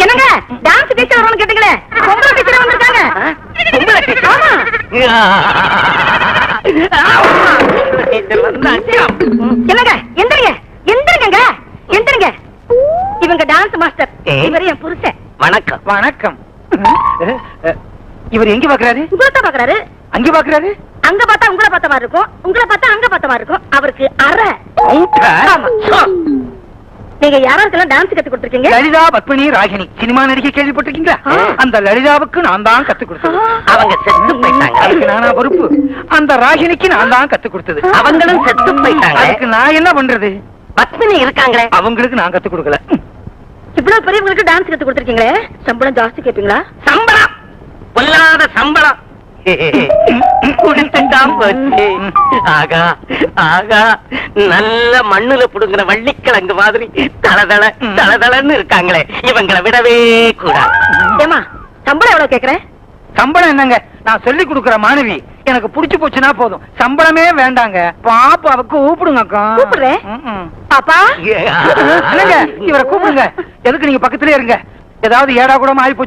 என்னங்க dance teacher வரணும்னு கேட்டீங்களே, பொம்பளை டீச்சர் வந்திருக்காங்க. என்னங்க எந்திரிங்க, எந்திரிங்க, எந்திரிங்க. இவங்க டான்ஸ் மாஸ்டர், இவர் என் புருஷன். வணக்கம். வணக்கம். இவர் எங்க பாக்குறாரு? உங்களை பாக்குறாரு. அங்க பாக்குறாரு? அங்க பார்த்தா உங்களை பார்த்த மாதிரி இருக்கும், உங்களை பார்த்தா அங்க பார்த்த மாதிரி இருக்கும். அவருக்கு அரை. நீங்க யாராருக்கெல்லாம் டான்ஸ் கத்து கொடுத்துருக்கீங்க? லலிதா, பத்மினி, ராகினி. சினிமா நடிகை கேள்விப்பட்டிருக்கீங்களா? அந்த லலிதாவுக்கு நான் தான் கத்து கொடுத்தது. அவங்க செத்து போயிட்டாங்க. அதுக்கு நானா பொறுப்பு. அந்த ராகினிக்கு நான் தான் கத்து கொடுத்தது. அவங்களும் செத்து போயிட்டாங்க. அதுக்கு நான் என்ன பண்றது? பத்மினி இருக்காங்களே, அவங்களுக்கு நான் கத்து கொடுக்கல. இவ்வளவு பெரியவங்களுக்கு டான்ஸ் கத்து கொடுத்துருக்கீங்களே, சம்பளம் ஜாஸ்தி கேட்பீங்களா? சம்பளம் பொல்லாத சம்பளம் குடித்துட்டான் போச்சு. ஆகா ஆகா, நல்ல மண்ணுல புடுங்கிற வள்ளிக்கிழங்கு மாதிரி தளதள தளதளன்னு இருக்காங்களே, இவங்களை விடவே கூடாது. ஏமா சம்பளம் எவ்வளவு கேக்குறேன்? சம்பளம் என்னங்க, நான் சொல்லி கொடுக்கிற மாணவி எனக்கு புடிச்சு போச்சுன்னா போதும், சம்பளமே வேண்டாங்க. பாப்பாவுக்கு கூப்பிடுங்க. கூப்பிடுறேன். பாப்பா என்னங்க, இவரை கூப்பிடுங்க. எதுக்கு நீங்க பக்கத்திலே இருங்க. ஏதாவது ஏடா கூட ஆகி போச்சு